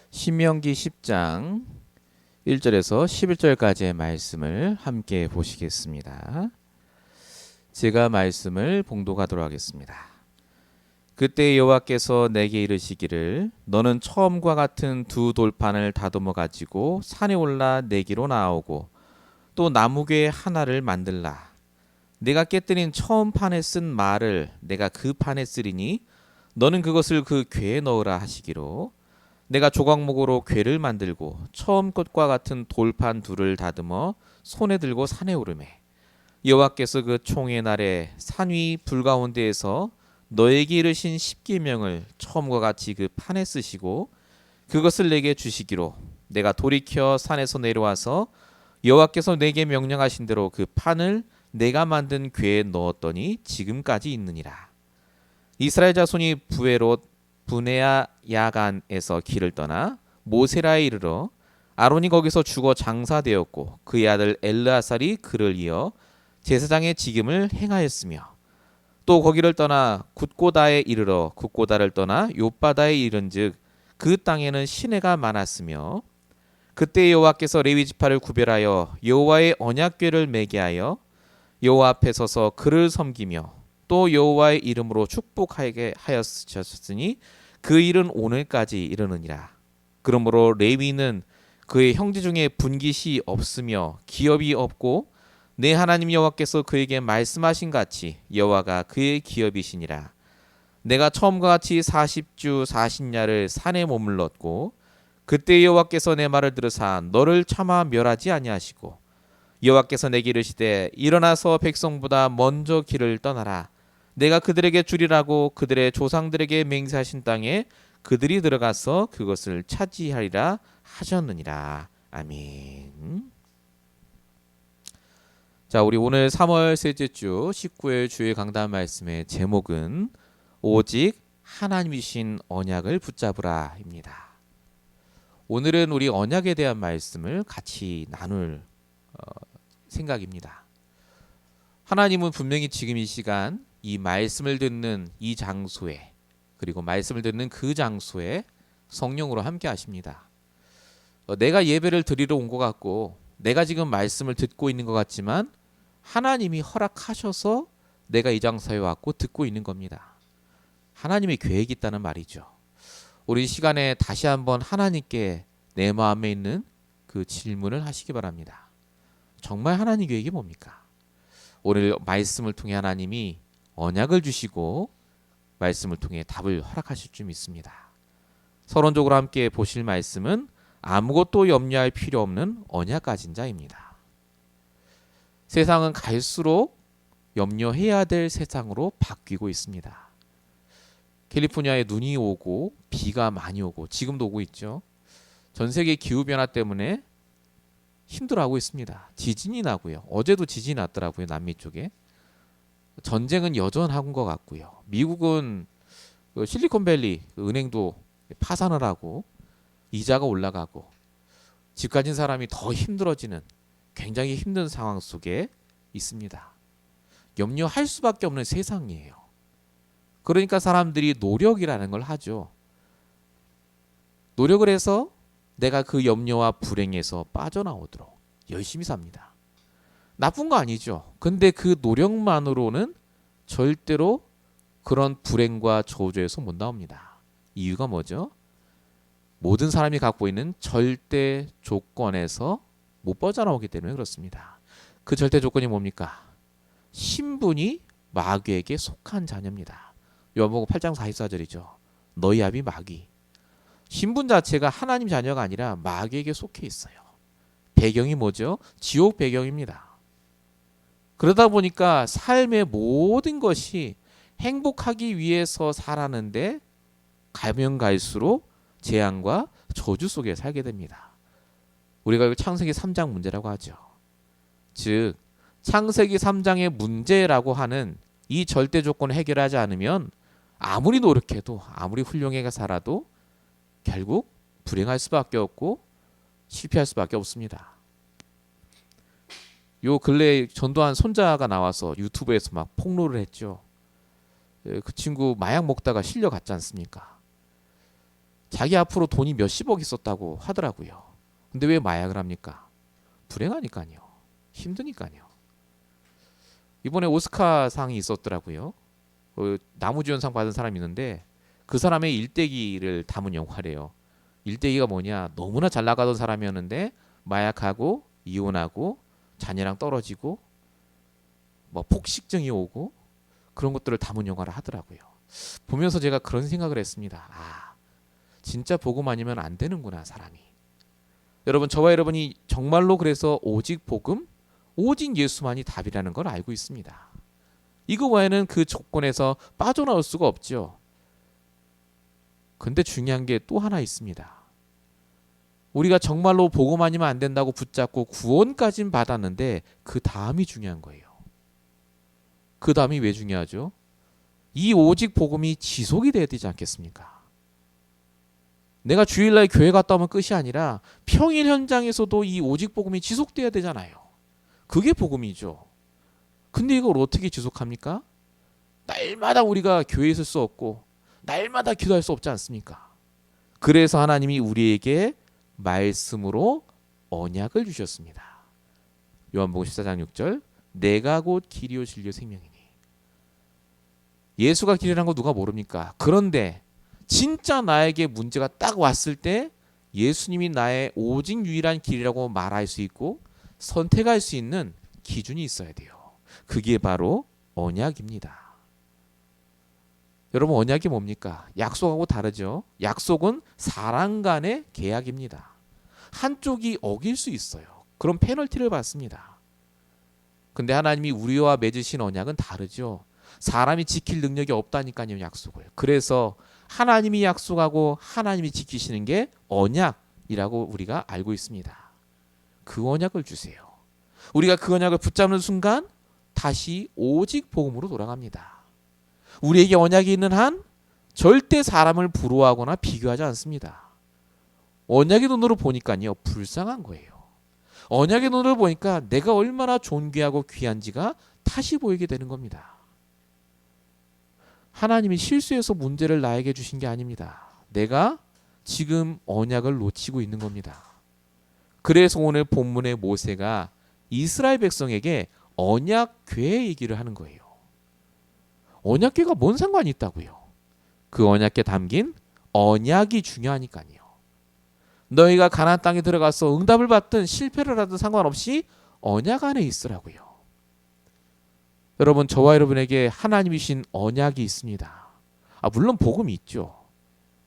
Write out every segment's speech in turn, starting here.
신명기 10장 1절에서 11절까지의 말씀을 함께 보시겠습니다. 제가 말씀을 봉독하도록 하겠습니다. 그때 여호와께서 내게 이르시기를 너는 처음과 같은 두 돌판을 다듬어 가지고 산에 올라 내게로 나오고 또 나무괴 하나를 만들라. 내가 깨뜨린 처음 판에 쓴 말을 내가 그 판에 쓰리니 너는 그것을 그 궤에 넣으라 하시기로 내가 조각목으로 궤를 만들고 처음 것과 같은 돌판 둘을 다듬어 손에 들고 산에 오르매 여호와께서 그 총의 날에 산 위 불 가운데에서 너에게 이르신 십계명을 처음과 같이 그 판에 쓰시고 그것을 내게 주시기로 내가 돌이켜 산에서 내려와서 여호와께서 내게 명령하신 대로 그 판을 내가 만든 궤에 넣었더니 지금까지 있느니라. 이스라엘 자손이 부네아 야간에서 길을 떠나 모세라에 이르러 아론이 거기서 죽어 장사되었고 그의 아들 엘르아살이 그를 이어 제사장의 직임을 행하였으며 또 거기를 떠나 굿고다에 이르러 굿고다를 떠나 욥바다에 이른즉 그 땅에는 시내가 많았으며 그때 여호와께서 레위 지파를 구별하여 여호와의 언약궤를 매게 하여 여호와 앞에 서서 그를 섬기며 또 여호와의 이름으로 축복하게 하였으니 그 일은 오늘까지 이르느니라. 그러므로 레위는 그의 형제 중에 분깃이 없으며 기업이 없고 내 하나님 여호와께서 그에게 말씀하신 같이 여호와가 그의 기업이시니라. 내가 처음과 같이 40주 40야를 산에 머물렀고 그때 여호와께서 내 말을 들으사 너를 차마 멸하지 아니하시고 여호와께서 내게 이르시되 일어나서 백성보다 먼저 길을 떠나라. 내가 그들에게 주리라고 그들의 조상들에게 맹세하신 땅에 그들이 들어가서 그것을 차지하리라 하셨느니라. 아멘. 자, 우리 오늘 3월 셋째 주 19일 주일 강단 말씀의 제목은 오직 하나님이신 언약을 붙잡으라입니다. 오늘은 우리 언약에 대한 말씀을 같이 나눌 생각입니다. 하나님은 분명히 지금 이 시간 이 말씀을 듣는 이 장소에 그리고 말씀을 듣는 그 장소에 성령으로 함께 하십니다. 내가 예배를 드리러 온 것 같고 내가 지금 말씀을 듣고 있는 것 같지만 하나님이 허락하셔서 내가 이 장소에 왔고 듣고 있는 겁니다. 하나님의 계획이 있다는 말이죠. 우리 시간에 다시 한번 하나님께 내 마음에 있는 그 질문을 하시기 바랍니다. 정말 하나님 계획이 뭡니까? 오늘 말씀을 통해 하나님이 언약을 주시고 말씀을 통해 답을 허락하실 줄 믿습니다. 서론적으로 함께 보실 말씀은 아무것도 염려할 필요 없는 언약 가진 자입니다. 세상은 갈수록 염려해야 될 세상으로 바뀌고 있습니다. 캘리포니아에 눈이 오고 비가 많이 오고 지금도 오고 있죠. 전 세계 기후변화 때문에 힘들어하고 있습니다. 지진이 나고요. 어제도 지진이 났더라고요. 남미 쪽에. 전쟁은 여전한 것 같고요. 미국은 실리콘밸리 은행도 파산을 하고 이자가 올라가고 집 가진 사람이 더 힘들어지는 굉장히 힘든 상황 속에 있습니다. 염려할 수밖에 없는 세상이에요. 그러니까 사람들이 노력이라는 걸 하죠. 노력을 해서 내가 그 염려와 불행에서 빠져나오도록 열심히 삽니다. 나쁜 거 아니죠. 근데 그 노력만으로는 절대로 그런 불행과 저주에서 못 나옵니다. 이유가 뭐죠? 모든 사람이 갖고 있는 절대 조건에서 못 빠져나오기 때문에 그렇습니다. 그 절대 조건이 뭡니까? 신분이 마귀에게 속한 자녀입니다. 요한복음 8장 44절이죠. 너희 아비 마귀. 신분 자체가 하나님 자녀가 아니라 마귀에게 속해 있어요. 배경이 뭐죠? 지옥 배경입니다. 그러다 보니까 삶의 모든 것이 행복하기 위해서 살았는데 가면 갈수록 재앙과 저주 속에 살게 됩니다. 우리가 이걸 창세기 3장 문제라고 하죠. 즉 창세기 3장의 문제라고 하는 이 절대 조건을 해결하지 않으면 아무리 노력해도 아무리 훌륭하게 살아도 결국 불행할 수밖에 없고 실패할 수밖에 없습니다. 요 근래에 전도한 손자가 나와서 유튜브에서 막 폭로를 했죠. 그 친구 마약 먹다가 실려갔지 않습니까? 자기 앞으로 돈이 몇십억 있었다고 하더라고요. 근데 왜 마약을 합니까? 불행하니까요. 힘드니까요. 이번에 오스카상이 있었더라고요. 나무주연상 받은 사람이 있는데 그 사람의 일대기를 담은 영화래요. 일대기가 뭐냐? 너무나 잘 나가던 사람이었는데 마약하고 이혼하고 자녀랑 떨어지고 뭐 폭식증이 오고 그런 것들을 담은 영화를 하더라고요. 보면서 제가 그런 생각을 했습니다. 아, 진짜 복음 아니면 안 되는구나, 사람이. 여러분, 저와 여러분이 정말로 그래서 오직 복음, 오직 예수만이 답이라는 걸 알고 있습니다. 이거 외에는 그 조건에서 빠져나올 수가 없죠. 근데 중요한 게 또 하나 있습니다. 우리가 정말로 복음 아니면 안 된다고 붙잡고 구원까진 받았는데 그 다음이 중요한 거예요. 그 다음이 왜 중요하죠? 이 오직 복음이 지속이 돼야 되지 않겠습니까? 내가 주일날 교회 갔다 오면 끝이 아니라 평일 현장에서도 이 오직 복음이 지속돼야 되잖아요. 그게 복음이죠. 근데 이걸 어떻게 지속합니까? 날마다 우리가 교회에 있을 수 없고 날마다 기도할 수 없지 않습니까? 그래서 하나님이 우리에게 말씀으로 언약을 주셨습니다. 요한복음 14장 6절, 내가 곧 길이요 진리요 생명이니. 예수가 길이라는 거 누가 모릅니까? 그런데 진짜 나에게 문제가 딱 왔을 때 예수님이 나의 오직 유일한 길이라고 말할 수 있고 선택할 수 있는 기준이 있어야 돼요. 그게 바로 언약입니다. 여러분, 언약이 뭡니까? 약속하고 다르죠. 약속은 사람 간의 계약입니다. 한쪽이 어길 수 있어요. 그럼 페널티를 받습니다. 근데 하나님이 우리와 맺으신 언약은 다르죠. 사람이 지킬 능력이 없다니까요, 약속을. 그래서 하나님이 약속하고 하나님이 지키시는 게 언약이라고 우리가 알고 있습니다. 그 언약을 주세요. 우리가 그 언약을 붙잡는 순간 다시 오직 복음으로 돌아갑니다. 우리에게 언약이 있는 한 절대 사람을 부러워하거나 비교하지 않습니다. 언약의 눈으로 보니까요, 불쌍한 거예요. 언약의 눈으로 보니까 내가 얼마나 존귀하고 귀한지가 다시 보이게 되는 겁니다. 하나님이 실수해서 문제를 나에게 주신 게 아닙니다. 내가 지금 언약을 놓치고 있는 겁니다. 그래서 오늘 본문의 모세가 이스라엘 백성에게 언약궤 얘기를 하는 거예요. 언약궤가 뭔 상관이 있다고요? 그 언약궤 담긴 언약이 중요하니까요. 너희가 가나안 땅에 들어가서 응답을 받든 실패를 하든 상관없이 언약 안에 있으라고요. 여러분, 저와 여러분에게 하나님이 주신 언약이 있습니다. 물론 복음이 있죠.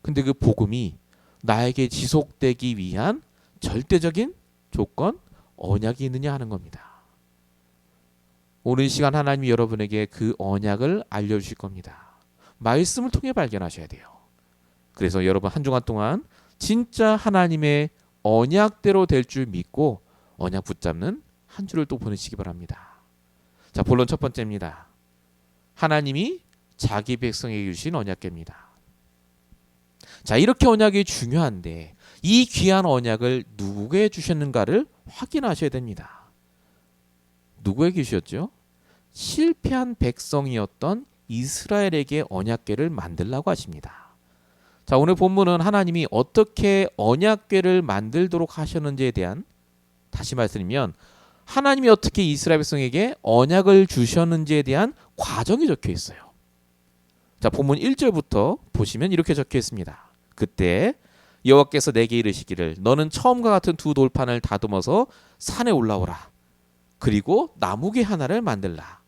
근데 그 복음이 나에게 지속되기 위한 절대적인 조건, 언약이 있느냐 하는 겁니다. 오늘 시간 하나님이 여러분에게 그 언약을 알려주실 겁니다. 말씀을 통해 발견하셔야 돼요. 그래서 여러분 한 주간 동안 진짜 하나님의 언약대로 될 줄 믿고 언약 붙잡는 한 주를 또 보내시기 바랍니다. 자, 본론 첫 번째입니다. 하나님이 자기 백성에게 주신 언약궤입니다. 자, 이렇게 언약이 중요한데 이 귀한 언약을 누구에게 주셨는가를 확인하셔야 됩니다. 누구에게 주셨죠? 실패한 백성이었던 이스라엘에게 언약궤를 만들라고 하십니다. 자, 오늘 본문은 하나님이 어떻게 언약궤를 만들도록 하셨는지에 대한, 다시 말씀드리면 하나님이 어떻게 이스라엘 백성에게 언약을 주셨는지에 대한 과정이 적혀 있어요. 자, 본문 1절부터 보시면 이렇게 적혀 있습니다. 그때 여호와께서 내게 이르시기를 너는 처음과 같은 두 돌판을 다듬어서 산에 올라오라. 그리고 나무궤 하나를 만들라.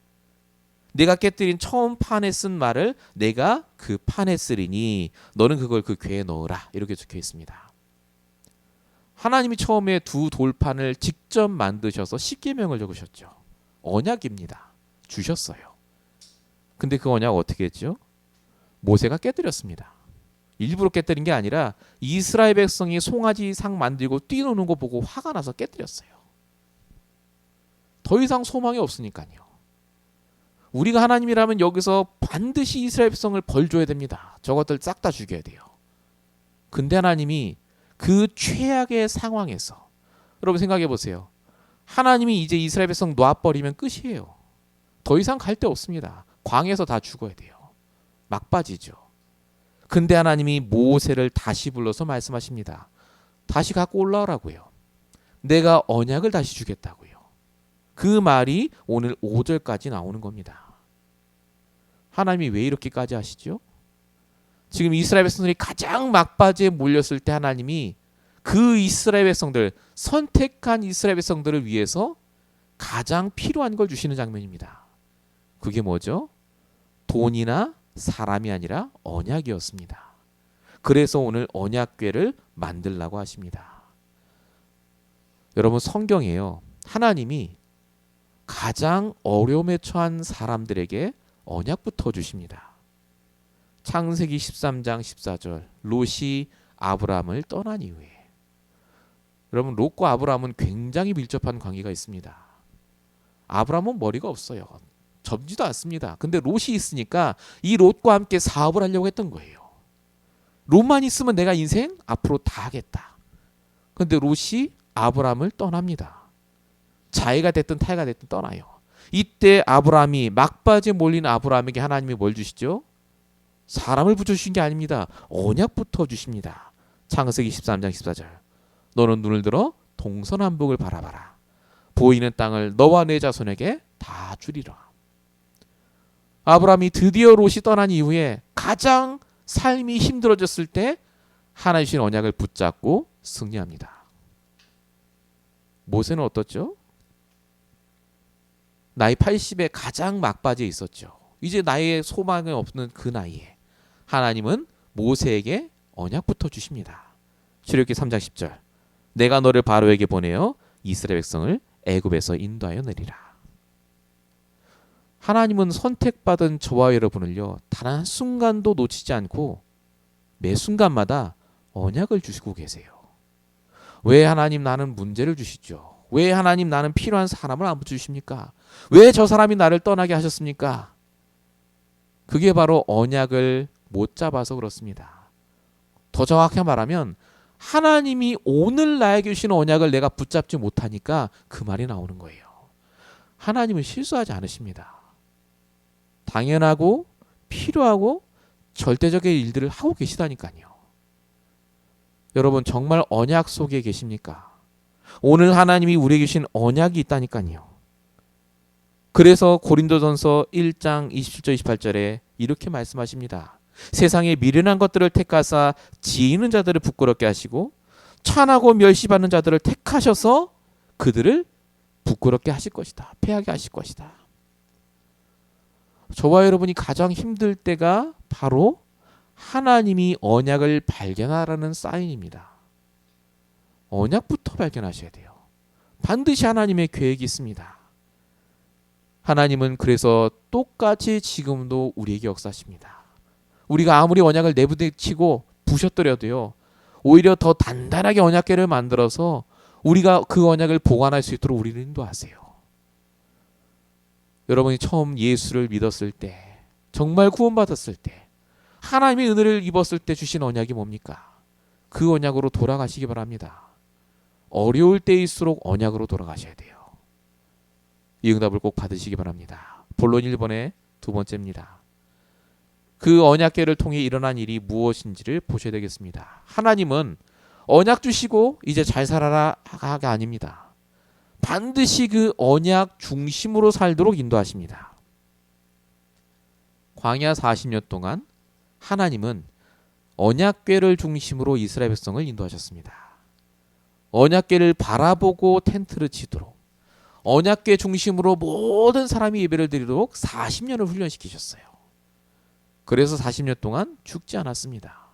내가 깨뜨린 처음 판에 쓴 말을 내가 그 판에 쓰리니 너는 그걸 그 궤에 넣으라. 이렇게 적혀 있습니다. 하나님이 처음에 두 돌판을 직접 만드셔서 십계명을 적으셨죠. 언약입니다. 주셨어요. 근데 그 언약 어떻게 했죠? 모세가 깨뜨렸습니다. 일부러 깨뜨린 게 아니라 이스라엘 백성이 송아지 상 만들고 뛰노는 거 보고 화가 나서 깨뜨렸어요. 더 이상 소망이 없으니까요. 우리가 하나님이라면 여기서 반드시 이스라엘 백성을 벌 줘야 됩니다. 저것들 싹 다 죽여야 돼요. 근데 하나님이 그 최악의 상황에서, 여러분 생각해 보세요. 하나님이 이제 이스라엘 백성 놔버리면 끝이에요. 더 이상 갈 데 없습니다. 광야에서 다 죽어야 돼요. 막바지죠. 근데 하나님이 모세를 다시 불러서 말씀하십니다. 다시 갖고 올라오라고요. 내가 언약을 다시 주겠다고요. 그 말이 오늘 5절까지 나오는 겁니다. 하나님이 왜 이렇게까지 하시죠? 지금 이스라엘 백성들이 가장 막바지에 몰렸을 때 하나님이 그 이스라엘 백성들, 선택한 이스라엘 백성들을 위해서 가장 필요한 걸 주시는 장면입니다. 그게 뭐죠? 돈이나 사람이 아니라 언약이었습니다. 그래서 오늘 언약궤를 만들라고 하십니다. 여러분, 성경에요, 하나님이 가장 어려움에 처한 사람들에게 언약부터 주십니다. 창세기 13장 14절, 롯이 아브라함을 떠난 이후에, 여러분, 롯과 아브라함은 굉장히 밀접한 관계가 있습니다. 아브라함은 머리가 없어요. 접지도 않습니다. 근데 롯이 있으니까 이 롯과 함께 사업을 하려고 했던 거예요. 롯만 있으면 내가 인생 앞으로 다 하겠다. 근데 롯이 아브라함을 떠납니다. 자해가 됐든 타해가 됐든 떠나요. 이때 아브라함이, 막바지에 몰린 아브라함에게 하나님이 뭘 주시죠? 사람을 붙여주신 게 아닙니다. 언약부터 주십니다. 창세기 13장 14절, 너는 눈을 들어 동서남북을 바라봐라. 보이는 땅을 너와 내 자손에게 다 주리라. 아브라함이 드디어 롯이 떠난 이후에 가장 삶이 힘들어졌을 때 하나님 주신 언약을 붙잡고 승리합니다. 모세는 어떻죠? 나이 80에 가장 막바지에 있었죠. 이제 나의 소망이 없는 그 나이에 하나님은 모세에게 언약부터 주십니다. 출애굽기 3장 10절, 내가 너를 바로에게 보내어 이스라엘 백성을 애굽에서 인도하여 내리라. 하나님은 선택받은 저와 여러분을요, 단 한순간도 놓치지 않고 매 순간마다 언약을 주시고 계세요. 왜 하나님 나는 문제를 주시죠? 왜 하나님 나는 필요한 사람을 안 붙여주십니까? 왜 저 사람이 나를 떠나게 하셨습니까? 그게 바로 언약을 못 잡아서 그렇습니다. 더 정확하게 말하면 하나님이 오늘 나에게 주시는 언약을 내가 붙잡지 못하니까 그 말이 나오는 거예요. 하나님은 실수하지 않으십니다. 당연하고 필요하고 절대적인 일들을 하고 계시다니까요. 여러분, 정말 언약 속에 계십니까? 오늘 하나님이 우리에게 주신 언약이 있다니까요. 그래서 고린도전서 1장 27절 28절에 이렇게 말씀하십니다. 세상에 미련한 것들을 택하사 지혜 있는 자들을 부끄럽게 하시고 천하고 멸시받는 자들을 택하셔서 그들을 부끄럽게 하실 것이다. 패하게 하실 것이다. 저와 여러분이 가장 힘들 때가 바로 하나님이 언약을 발견하라는 사인입니다. 언약부터 발견하셔야 돼요. 반드시 하나님의 계획이 있습니다. 하나님은 그래서 똑같이 지금도 우리에게 역사하십니다. 우리가 아무리 언약을 내부딪히고 부셔뜨려도요, 오히려 더 단단하게 언약궤를 만들어서 우리가 그 언약을 보관할 수 있도록 우리를 인도하세요. 여러분이 처음 예수를 믿었을 때, 정말 구원받았을 때, 하나님의 은혜를 입었을 때 주신 언약이 뭡니까? 그 언약으로 돌아가시기 바랍니다. 어려울 때일수록 언약으로 돌아가셔야 돼요. 이 응답을 꼭 받으시기 바랍니다. 본론 1번의 두 번째입니다. 그 언약궤를 통해 일어난 일이 무엇인지를 보셔야 되겠습니다. 하나님은 언약 주시고 이제 잘 살아라가 아닙니다. 반드시 그 언약 중심으로 살도록 인도하십니다. 광야 40년 동안 하나님은 언약궤를 중심으로 이스라엘 백성을 인도하셨습니다. 언약궤를 바라보고 텐트를 치도록, 언약궤 중심으로 모든 사람이 예배를 드리도록 40년을 훈련시키셨어요. 그래서 40년 동안 죽지 않았습니다.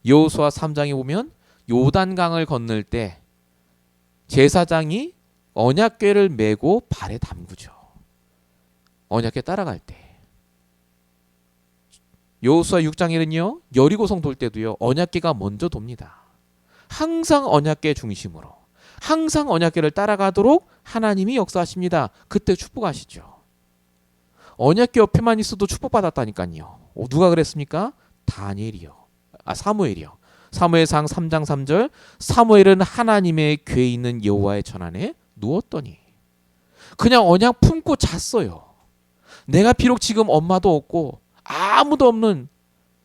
여호수아 3장에 보면 요단강을 건널 때 제사장이 언약궤를 메고 발에 담그죠. 언약궤 따라갈 때. 여호수아 6장에는요, 여리고성 돌 때도요, 언약궤가 먼저 돕니다. 항상 언약궤 중심으로, 항상 언약궤를 따라가도록 하나님이 역사하십니다. 그때 축복하시죠. 언약궤 옆에만 있어도 축복받았다니까요. 누가 그랬습니까? 사무엘이요. 사무엘상 3장 3절, 사무엘은 하나님의 궤에 있는 여호와의 전 안에 누웠더니, 그냥 언약 품고 잤어요. 내가 비록 지금 엄마도 없고 아무도 없는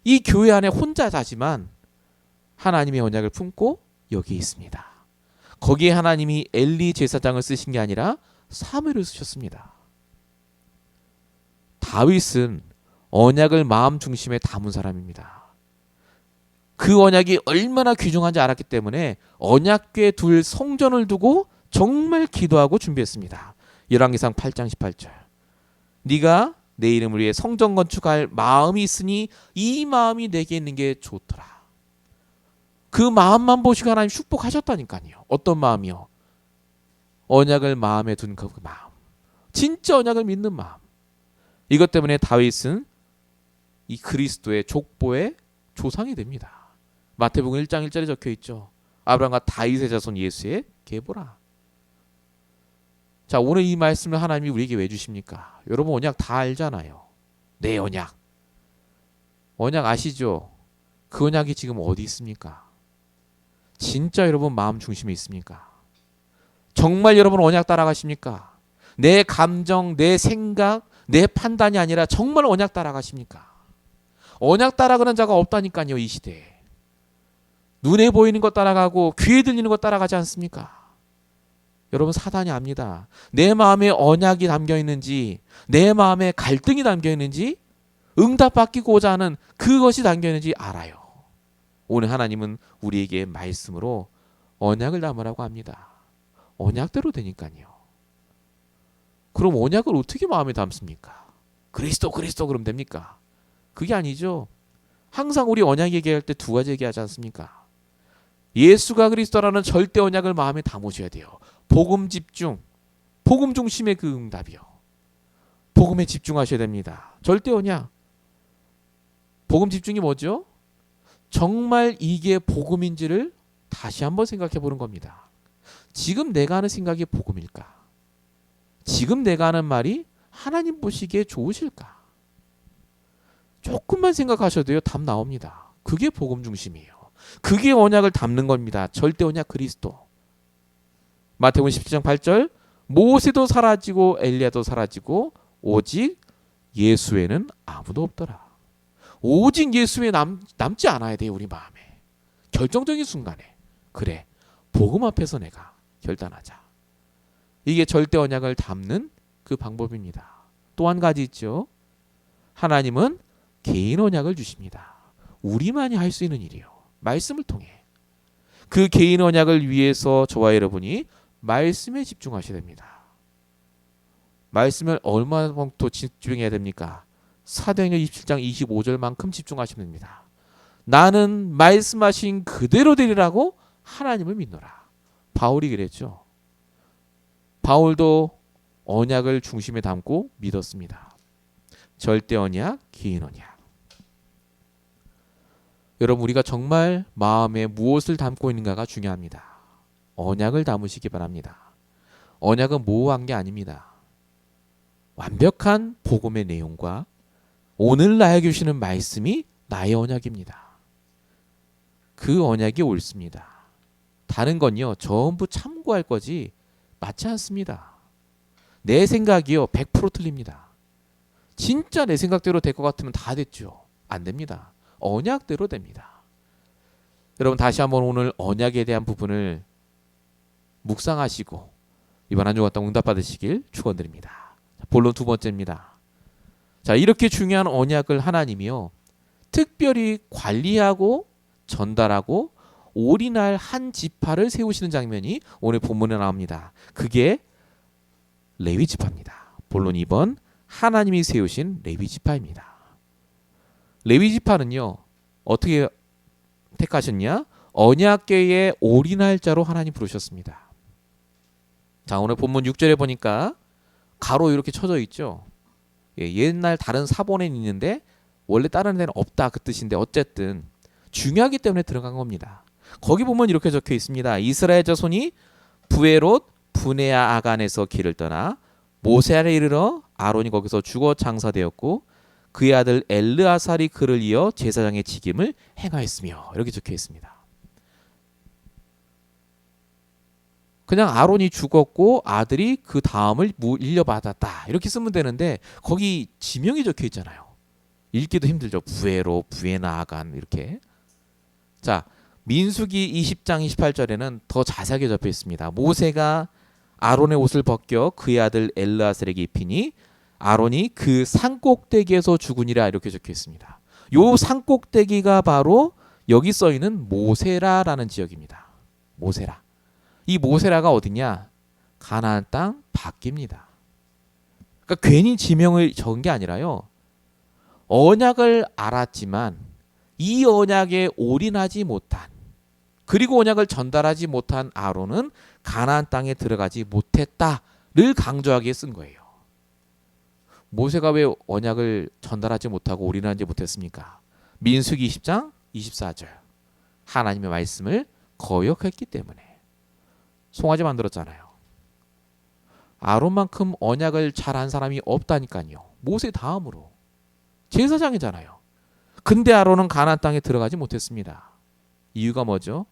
이 교회 안에 혼자 자지만 하나님의 언약을 품고 여기에 있습니다. 거기에 하나님이 엘리 제사장을 쓰신 게 아니라 사무엘을 쓰셨습니다. 다윗은 언약을 마음 중심에 담은 사람입니다. 그 언약이 얼마나 귀중한지 알았기 때문에 언약궤 둘 성전을 두고 정말 기도하고 준비했습니다. 열왕기상 8장 18절. 네가 내 이름을 위해 성전 건축할 마음이 있으니 이 마음이 내게 있는 게 좋더라. 그 마음만 보시고 하나님 축복하셨다니까요. 어떤 마음이요? 언약을 마음에 둔 그 마음. 진짜 언약을 믿는 마음. 이것 때문에 다윗은 이 그리스도의 족보의 조상이 됩니다. 마태복음 1장 1절에 적혀 있죠. 아브라함과 다윗의 자손 예수의 계보라. 자, 오늘 이 말씀을 하나님이 우리에게 왜 주십니까? 여러분 언약 다 알잖아요. 내 언약. 언약 아시죠? 그 언약이 지금 어디 있습니까? 진짜 여러분 마음 중심에 있습니까? 정말 여러분 언약 따라가십니까? 내 감정, 내 생각, 내 판단이 아니라 정말 언약 따라가십니까? 언약 따라가는 자가 없다니까요, 이 시대에. 눈에 보이는 것 따라가고 귀에 들리는 것 따라가지 않습니까? 여러분 사단이 압니다. 내 마음에 언약이 담겨 있는지, 내 마음에 갈등이 담겨 있는지, 응답받기고자 하는 그것이 담겨 있는지 알아요. 오늘 하나님은 우리에게 말씀으로 언약을 담으라고 합니다. 언약대로 되니까요. 그럼 언약을 어떻게 마음에 담습니까? 그리스도 그러면 됩니까? 그게 아니죠. 항상 우리 언약 얘기할 때 두 가지 얘기하지 않습니까? 예수가 그리스도라는 절대 언약을 마음에 담으셔야 돼요. 복음 집중, 복음 중심의 그 응답이요. 복음에 집중하셔야 됩니다. 절대 언약. 복음 집중이 뭐죠? 정말 이게 복음인지를 다시 한번 생각해 보는 겁니다. 지금 내가 하는 생각이 복음일까? 지금 내가 하는 말이 하나님 보시기에 좋으실까? 조금만 생각하셔도요, 답 나옵니다. 그게 복음 중심이에요. 그게 언약을 담는 겁니다. 절대 언약 그리스도. 마태복음 17장 8절. 모세도 사라지고 엘리야도 사라지고 오직 예수에는 아무도 없더라. 오직 예수에 남지 않아야 돼요, 우리 마음에. 결정적인 순간에. 그래, 복음 앞에서 내가 결단하자. 이게 절대 언약을 담는 그 방법입니다. 또 한 가지 있죠. 하나님은 개인 언약을 주십니다. 우리만이 할 수 있는 일이요. 말씀을 통해. 그 개인 언약을 위해서 저와 여러분이 말씀에 집중하셔야 됩니다. 말씀을 얼마만큼 집중해야 됩니까? 사도행전 27장 25절만큼 집중하시면 됩니다. 나는 말씀하신 그대로 되리라고 하나님을 믿노라. 바울이 그랬죠. 바울도 언약을 중심에 담고 믿었습니다. 절대 언약, 개인 언약. 여러분 우리가 정말 마음에 무엇을 담고 있는가가 중요합니다. 언약을 담으시기 바랍니다. 언약은 모호한 게 아닙니다. 완벽한 복음의 내용과 오늘 나에게 주시는 말씀이 나의 언약입니다. 그 언약이 옳습니다. 다른 건요 전부 참고할 거지 맞지 않습니다. 내 생각이요 100% 틀립니다. 진짜 내 생각대로 될 것 같으면 다 됐죠. 안 됩니다. 언약대로 됩니다. 여러분 다시 한번 오늘 언약에 대한 부분을 묵상하시고 이번 한 주간 동안 응답 받으시길 축원드립니다. 본론 두 번째입니다. 자, 이렇게 중요한 언약을 하나님이요 특별히 관리하고 전달하고 올인할 한 지파를 세우시는 장면이 오늘 본문에 나옵니다. 그게 레위 지파입니다. 본론 2번 하나님이 세우신 레위 지파입니다. 레위 지파는요 어떻게 택하셨냐? 언약궤에 올인할 자로 하나님 부르셨습니다. 자, 오늘 본문 6절에 보니까 가로 이렇게 쳐져 있죠. 옛날 다른 사본에는 있는데 원래 다른 데는 없다 그 뜻인데 어쨌든 중요하기 때문에 들어간 겁니다. 거기 보면 이렇게 적혀 있습니다. 이스라엘 자손이 부에롯 브네아 아간에서 길을 떠나 모세아에 이르러 아론이 거기서 죽어 장사되었고 그의 아들 엘르아살이 그를 이어 제사장의 직임을 행하였으며 이렇게 적혀 있습니다. 그냥 아론이 죽었고 아들이 그 다음을 물려받았다 이렇게 쓰면 되는데 거기 지명이 적혀 있잖아요. 읽기도 힘들죠. 부에로, 부에 나아간 이렇게. 자, 민수기 20장 28절에는 더 자세하게 적혀 있습니다. 모세가 아론의 옷을 벗겨 그의 아들 엘르아살에게 입히니 아론이 그 산꼭대기에서 죽으니라 이렇게 적혀 있습니다. 요 산꼭대기가 바로 여기 써 있는 모세라라는 지역입니다. 모세라. 이 모세라가 어디냐? 가나안 땅 밖입니다. 그러니까 괜히 지명을 적은 게 아니라요. 언약을 알았지만 이 언약에 올인하지 못한, 그리고 언약을 전달하지 못한 아론은 가나안 땅에 들어가지 못했다를 강조하기에 쓴 거예요. 모세가 왜 언약을 전달하지 못하고 올인하지 못했습니까? 민수기 20장 24절. 하나님의 말씀을 거역했기 때문에. 송아지 만들었잖아요. 아론만큼 언약을 잘한 사람이 없다니까요. 모세 다음으로. 제사장이잖아요. 근데 아론은 가나안 땅에 들어가지 못했습니다. 이유가 뭐죠?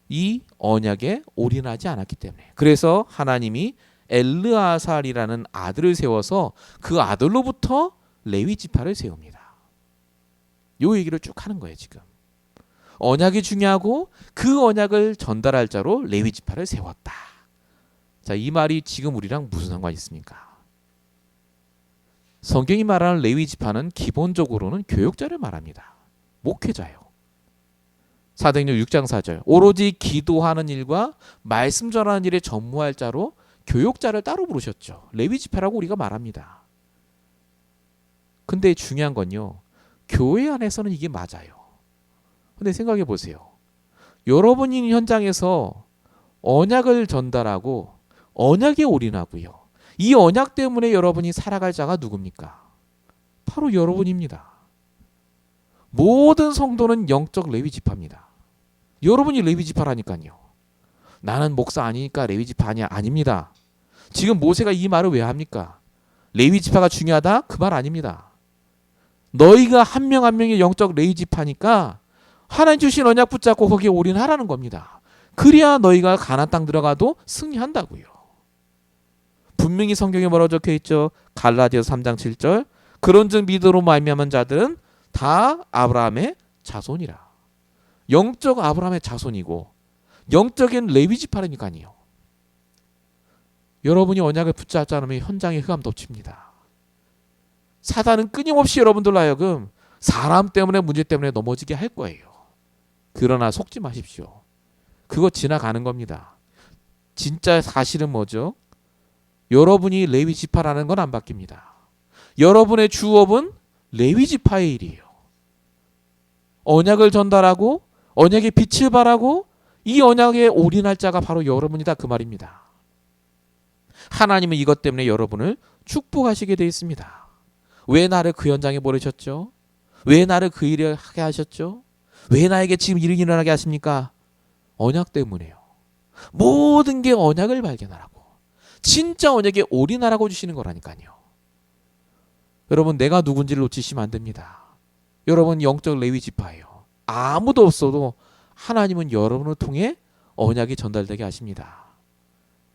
이 언약에 올인하지 않았기 때문에. 그래서 하나님이 엘르아살이라는 아들을 세워서 그 아들로부터 레위 지파를 세웁니다. 요 얘기를 쭉 하는 거예요, 지금. 언약이 중요하고 그 언약을 전달할 자로 레위 지파를 세웠다. 자, 이 말이 지금 우리랑 무슨 상관이 있습니까? 성경이 말하는 레위 지파는 기본적으로는 교역자를 말합니다. 목회자예요. 사도행전 6장 4절. 오로지 기도하는 일과 말씀 전하는 일에 전무할 자로 교역자를 따로 부르셨죠. 레위 지파라고 우리가 말합니다. 근데 중요한 건요. 교회 안에서는 이게 맞아요. 근데 생각해 보세요. 여러분이 있는 현장에서 언약을 전달하고 언약에 올인하고요. 이 언약 때문에 여러분이 살아갈 자가 누굽니까? 바로 여러분입니다. 모든 성도는 영적 레위 지파입니다. 여러분이 레위 지파라니까요. 나는 목사 아니니까 레위 지파 아니야. 아닙니다. 지금 모세가 이 말을 왜 합니까? 레위 지파가 중요하다? 그 말 아닙니다. 너희가 한 명 한 명의 영적 레위 지파니까 하나님 주신 언약 붙잡고 거기에 올인하라는 겁니다. 그래야 너희가 가나안 땅 들어가도 승리한다고요. 분명히 성경에 뭐라고 적혀 있죠? 갈라디아서 3장 7절. 그런즉 믿음으로 말미암은 자들은 다 아브라함의 자손이라. 영적 아브라함의 자손이고 영적인 레위 지파라니까요. 여러분이 언약을 붙잡지 않으면 현장에 흑암 덮칩니다. 사단은 끊임없이 여러분들로 하여금 사람 때문에 문제 때문에 넘어지게 할 거예요. 그러나 속지 마십시오. 그거 지나가는 겁니다. 진짜 사실은 뭐죠? 여러분이 레위 지파라는 건 안 바뀝니다. 여러분의 주업은 레위 지파의 일이에요. 언약을 전달하고 언약의 빛을 발하고 이 언약에 올인할 자가 바로 여러분이다 그 말입니다. 하나님은 이것 때문에 여러분을 축복하시게 되어 있습니다. 왜 나를 그 현장에 보내셨죠? 왜 나를 그 일을 하게 하셨죠? 왜 나에게 지금 일이 일어나게 하십니까? 언약 때문에요. 모든 게 언약을 발견하라고. 진짜 언약에 올인하라고 주시는 거라니까요. 여러분 내가 누군지를 놓치시면 안 됩니다. 여러분 영적 레위 지파예요. 아무도 없어도 하나님은 여러분을 통해 언약이 전달되게 하십니다.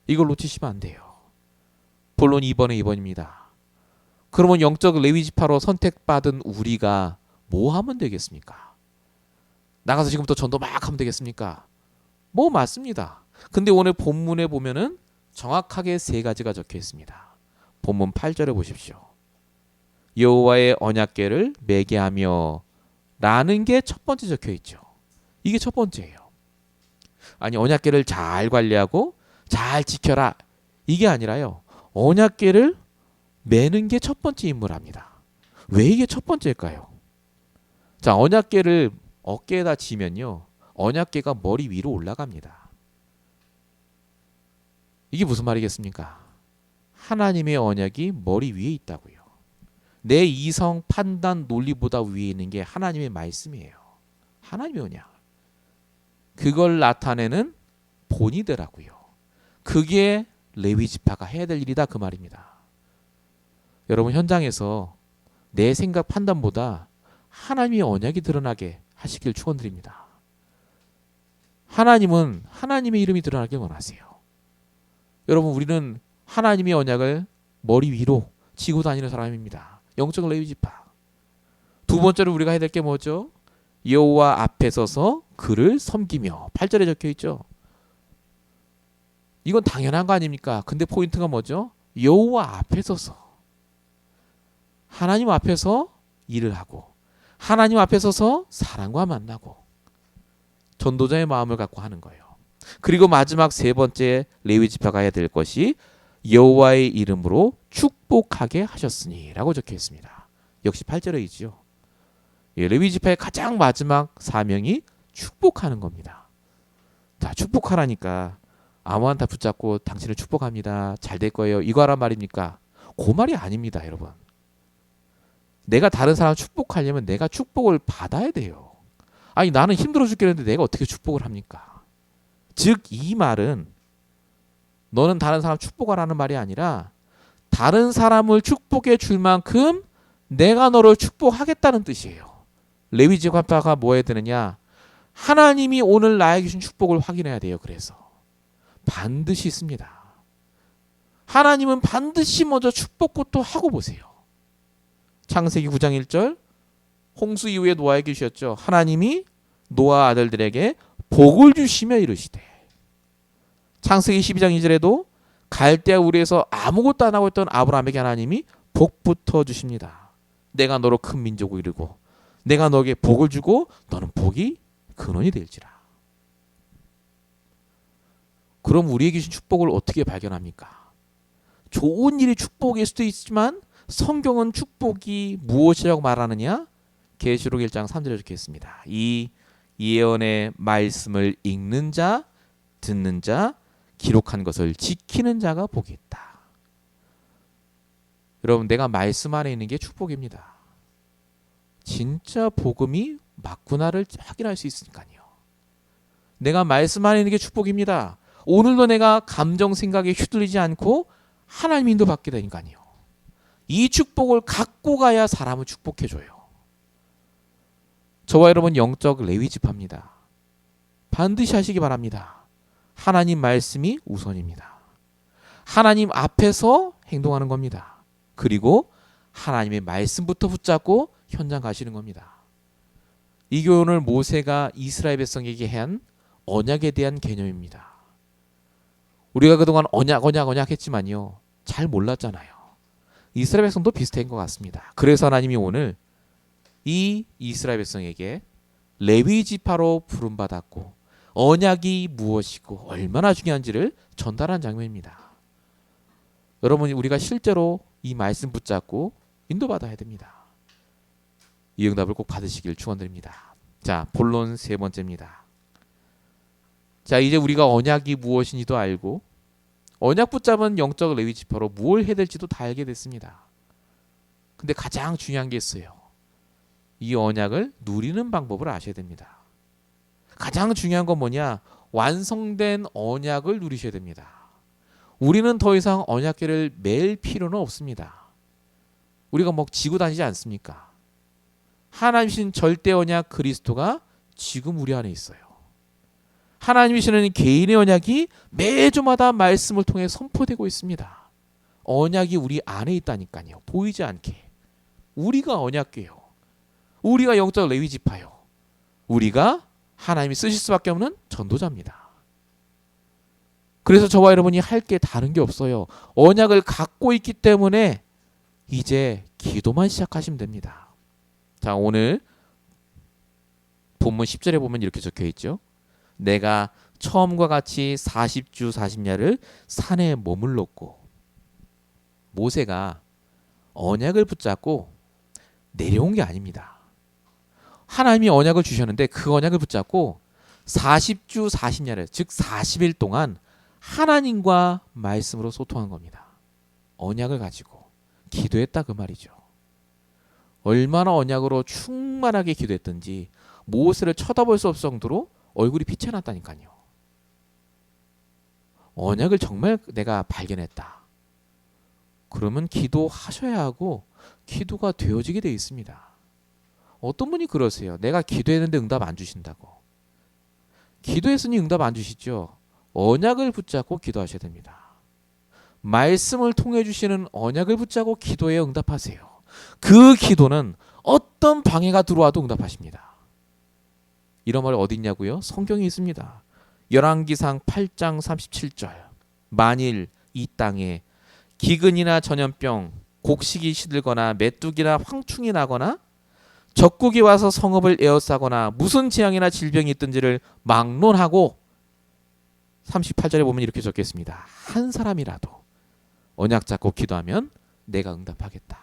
이걸 놓치시면 안 돼요. 본론 2번에 2번입니다. 그러면 영적 레위 지파로 선택받은 우리가 뭐 하면 되겠습니까? 나가서 지금부터 전도 막 하면 되겠습니까? 뭐 맞습니다. 근데 오늘 본문에 보면은 정확하게 세 가지가 적혀 있습니다. 본문 8절에 보십시오. 여호와의 언약궤를 매게 하며 라는 게 첫 번째 적혀 있죠. 이게 첫 번째예요. 아니 언약궤를 잘 관리하고 잘 지켜라 이게 아니라요. 언약궤를 매는 게 첫 번째 임무랍니다. 왜 이게 첫 번째일까요? 자, 언약궤를 어깨에다 지면요. 언약궤가 머리 위로 올라갑니다. 이게 무슨 말이겠습니까? 하나님의 언약이 머리 위에 있다고요. 내 이성, 판단, 논리보다 위에 있는 게 하나님의 말씀이에요. 하나님의 언약. 그걸 나타내는 본이 되라고요. 그게 레위 지파가 해야 될 일이다 그 말입니다. 여러분 현장에서 내 생각 판단보다 하나님의 언약이 드러나게 하시길 축원드립니다. 하나님은 하나님의 이름이 드러나길 원하세요. 여러분 우리는 하나님의 언약을 머리 위로 지고 다니는 사람입니다. 영적 레위 지파. 두 번째로 우리가 해야 될 게 뭐죠? 여호와 앞에 서서 그를 섬기며. 8절에 적혀 있죠. 이건 당연한 거 아닙니까? 근데 포인트가 뭐죠? 여호와 앞에 서서 하나님 앞에서 일을 하고 하나님 앞에 서서 사람과 만나고 전도자의 마음을 갖고 하는 거예요. 그리고 마지막 세 번째 레위 지파가 해야 될 것이 여호와의 이름으로 축복하게 하셨으니라고 적혀 있습니다. 역시 8절에 있지요. 레위 지파의 가장 마지막 사명이 축복하는 겁니다. 자, 축복하라니까 아무한테 붙잡고 당신을 축복합니다. 잘 될 거예요. 이거 하란 말입니까? 그 말이 아닙니다, 여러분. 내가 다른 사람 축복하려면 내가 축복을 받아야 돼요. 아니 나는 힘들어 죽겠는데 내가 어떻게 축복을 합니까? 즉 이 말은 너는 다른 사람 축복하라는 말이 아니라 다른 사람을 축복해 줄 만큼 내가 너를 축복하겠다는 뜻이에요. 레위 지파가 뭐 해야 되느냐? 하나님이 오늘 나에게 주신 축복을 확인해야 돼요. 그래서 반드시 있습니다. 하나님은 반드시 먼저 축복부터 하고 보세요. 창세기 9장 1절 홍수 이후에 노아에게 주셨죠. 하나님이 노아 아들들에게 복을 주시며 이르시되 창세기 12장 2절에도 갈대아 우리에서 아무것도 안 하고 있던 아브라함에게 하나님이 복부터 주십니다. 내가 너로 큰 민족을 이루고 내가 너에게 복을 주고 너는 복이 근원이 될지라. 그럼 우리에게 주신 축복을 어떻게 발견합니까? 좋은 일이 축복일 수도 있지만 성경은 축복이 무엇이라고 말하느냐? 계시록 1장 3절에 적혀 있습니다. 이 예언의 말씀을 읽는 자, 듣는 자, 기록한 것을 지키는 자가 복이 있다. 여러분, 내가 말씀 안에 있는 게 축복입니다. 진짜 복음이 맞구나를 확인할 수 있으니까요. 내가 말씀 안에 있는 게 축복입니다. 오늘도 내가 감정 생각에 휘둘리지 않고 하나님 인도 받게 되니까요. 이 축복을 갖고 가야 사람을 축복해줘요. 저와 여러분 영적 레위 지파입니다. 반드시 하시기 바랍니다. 하나님 말씀이 우선입니다. 하나님 앞에서 행동하는 겁니다. 그리고 하나님의 말씀부터 붙잡고 현장 가시는 겁니다. 이 교훈을 모세가 이스라엘 백성에게 한 언약에 대한 개념입니다. 우리가 그동안 언약 했지만요. 잘 몰랐잖아요. 이스라엘 백성도 비슷한 것 같습니다. 그래서 하나님이 오늘 이 이스라엘 백성에게 레위 지파로 부름받았고 언약이 무엇이고 얼마나 중요한지를 전달한 장면입니다. 여러분, 우리가 실제로 이 말씀 붙잡고 인도받아야 됩니다. 이 응답을 꼭 받으시길 축원드립니다. 자, 본론 세 번째입니다. 자, 이제 우리가 언약이 무엇인지도 알고 언약 붙잡은 영적 레위 지파로 무엇을 해야 될지도 다 알게 됐습니다. 근데 가장 중요한 게 있어요. 이 언약을 누리는 방법을 아셔야 됩니다. 가장 중요한 건 뭐냐? 완성된 언약을 누리셔야 됩니다. 우리는 더 이상 언약궤를 맬 필요는 없습니다. 우리가 뭐 지고 다니지 않습니까? 하나님이신 절대 언약 그리스도가 지금 우리 안에 있어요. 하나님이시는 개인의 언약이 매주마다 말씀을 통해 선포되고 있습니다. 언약이 우리 안에 있다니까요. 보이지 않게. 우리가 언약궤요. 우리가 영적 레위 지파요. 우리가 하나님이 쓰실 수밖에 없는 전도자입니다. 그래서 저와 여러분이 할 게 다른 게 없어요. 언약을 갖고 있기 때문에 이제 기도만 시작하시면 됩니다. 자, 오늘 본문 10절에 보면 이렇게 적혀 있죠. 내가 처음과 같이 40주 40야를 산에 머물렀고. 모세가 언약을 붙잡고 내려온 게 아닙니다. 하나님이 언약을 주셨는데 그 언약을 붙잡고 40주 40야를 즉 40일 동안 하나님과 말씀으로 소통한 겁니다. 언약을 가지고 기도했다 그 말이죠. 얼마나 언약으로 충만하게 기도했든지 모세를 쳐다볼 수 없을 정도로 얼굴이 빛이 났다니까요. 언약을 정말 내가 발견했다. 그러면 기도하셔야 하고 기도가 되어지게 되어 있습니다. 어떤 분이 그러세요. 내가 기도했는데 응답 안 주신다고. 기도했으니 응답 안 주시죠. 언약을 붙잡고 기도하셔야 됩니다. 말씀을 통해 주시는 언약을 붙잡고 기도에 응답하세요. 그 기도는 어떤 방해가 들어와도 응답하십니다. 이런 말이 어디 있냐고요? 성경에 있습니다. 열왕기상 8장 37절. 만일 이 땅에 기근이나 전염병, 곡식이 시들거나 메뚜기나 황충이 나거나 적국이 와서 성읍을 에워싸거나 무슨 재앙이나 질병이 있든지를 막론하고 38절에 보면 이렇게 적혀 있습니다. 한 사람이라도 언약 잡고 기도하면 내가 응답하겠다.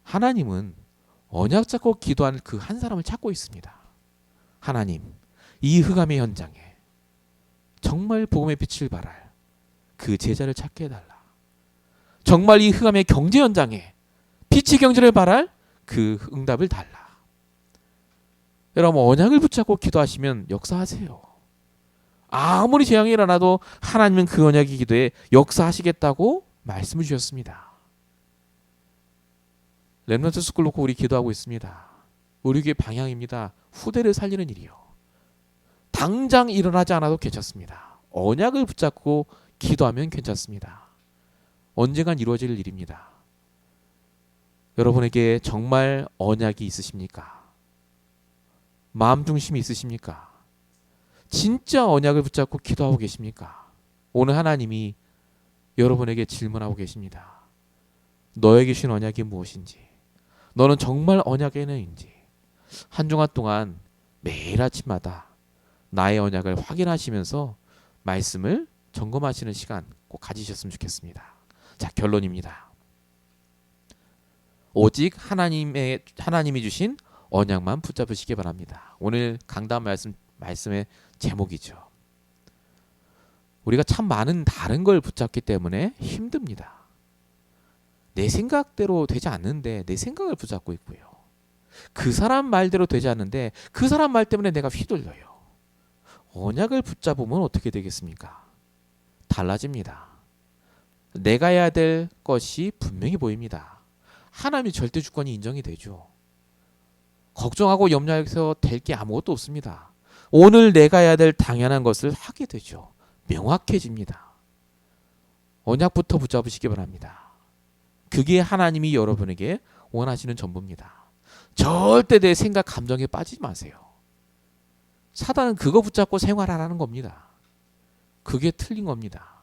하나님은 언약 잡고 기도하는 그 한 사람을 찾고 있습니다. 하나님, 이 흑암의 현장에 정말 복음의 빛을 발할 그 제자를 찾게 해달라. 정말 이 흑암의 경제 현장에 빛의 경제를 발할 그 응답을 달라. 여러분, 언약을 붙잡고 기도하시면 역사하세요. 아무리 재앙이 일어나도 하나님은 그 언약의 기도에 역사하시겠다고 말씀을 주셨습니다. 렘넌트 스쿨 놓고 우리 기도하고 있습니다. 우리 교회 방향입니다. 후대를 살리는 일이요. 당장 일어나지 않아도 괜찮습니다. 언약을 붙잡고 기도하면 괜찮습니다. 언젠간 이루어질 일입니다. 여러분에게 정말 언약이 있으십니까? 마음 중심이 있으십니까? 진짜 언약을 붙잡고 기도하고 계십니까? 오늘 하나님이 여러분에게 질문하고 계십니다. 너에게 주신 언약이 무엇인지, 너는 정말 언약에는인지, 한 주간 동안 매일 아침마다 나의 언약을 확인하시면서 말씀을 점검하시는 시간 꼭 가지셨으면 좋겠습니다. 자, 결론입니다. 오직 하나님이 주신 언약만 붙잡으시기 바랍니다. 오늘 강단 말씀의 제목이죠. 우리가 참 많은 다른 걸 붙잡기 때문에 힘듭니다. 내 생각대로 되지 않는데 내 생각을 붙잡고 있고요. 그 사람 말대로 되지 않는데 그 사람 말 때문에 내가 휘둘려요. 언약을 붙잡으면 어떻게 되겠습니까? 달라집니다. 내가 해야 될 것이 분명히 보입니다. 하나님의 절대 주권이 인정이 되죠. 걱정하고 염려해서 될 게 아무것도 없습니다. 오늘 내가 해야 될 당연한 것을 하게 되죠. 명확해집니다. 언약부터 붙잡으시기 바랍니다. 그게 하나님이 여러분에게 원하시는 전부입니다. 절대 내 생각, 감정에 빠지지 마세요. 사단은 그거 붙잡고 생활하라는 겁니다. 그게 틀린 겁니다.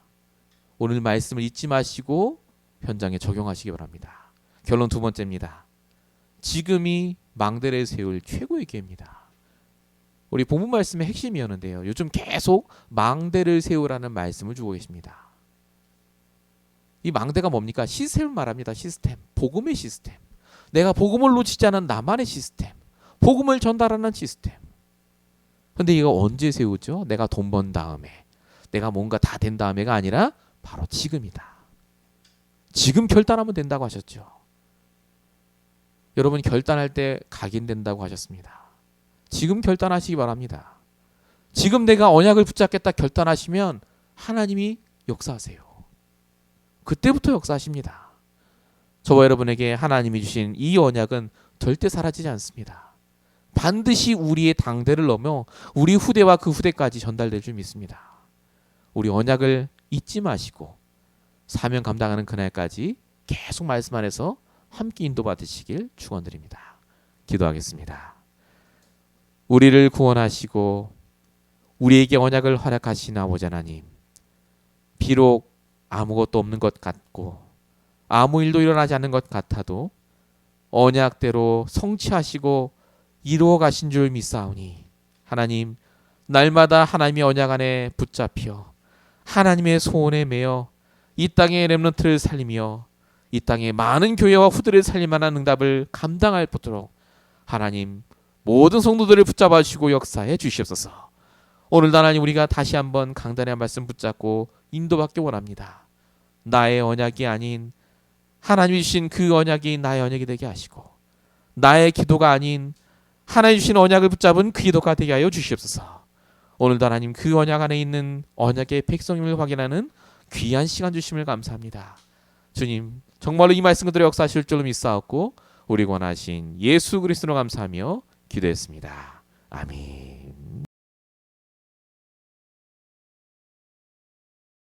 오늘 말씀을 잊지 마시고 현장에 적용하시기 바랍니다. 결론 두 번째입니다. 지금이 망대를 세울 최고의 기회입니다. 우리 본문 말씀의 핵심이었는데요. 요즘 계속 망대를 세우라는 말씀을 주고 계십니다. 이 망대가 뭡니까? 시스템을 말합니다. 시스템. 복음의 시스템. 내가 복음을 놓치지 않은 나만의 시스템. 복음을 전달하는 시스템. 근데 이거 언제 세우죠? 내가 돈 번 다음에. 내가 뭔가 다 된 다음에가 아니라 바로 지금이다. 지금 결단하면 된다고 하셨죠. 여러분 결단할 때 각인된다고 하셨습니다. 지금 결단하시기 바랍니다. 지금 내가 언약을 붙잡겠다 결단하시면 하나님이 역사하세요. 그때부터 역사하십니다. 저와 여러분에게 하나님이 주신 이 언약은 절대 사라지지 않습니다. 반드시 우리의 당대를 넘어 우리 후대와 그 후대까지 전달될 줄 믿습니다. 우리 언약을 잊지 마시고 사명 감당하는 그날까지 계속 말씀 안에서 함께 인도받으시길 축원드립니다. 기도하겠습니다. 우리를 구원하시고 우리에게 언약을 허락하신 아버지 하나님, 비록 아무것도 없는 것 같고 아무 일도 일어나지 않는 것 같아도 언약대로 성취하시고 이루어 가신 줄 믿사오니 하나님, 날마다 하나님의 언약 안에 붙잡혀 하나님의 소원에 매여 이 땅의 렘넌트를 살리며 이 땅의 많은 교회와 후대를 살릴 만한 응답을 감당할 것도록 하나님 모든 성도들을 붙잡아 주시고 역사해 주시옵소서. 오늘도 하나님 우리가 다시 한번 강단의 말씀 붙잡고 인도받기 원합니다. 나의 언약이 아닌 하나님이 주신 그 언약이 나의 언약이 되게 하시고 나의 기도가 아닌 하나님 주신 언약을 붙잡은 그 기도가 되게 하여 주시옵소서. 오늘도 하나님 그 언약 안에 있는 언약의 백성임을 확인하는 귀한 시간 주심을 감사합니다. 주님 정말로 이 말씀 그대로 역사하실 줄로 믿사옵고 우리 원하신 예수 그리스도로 감사하며 기도했습니다. 아멘.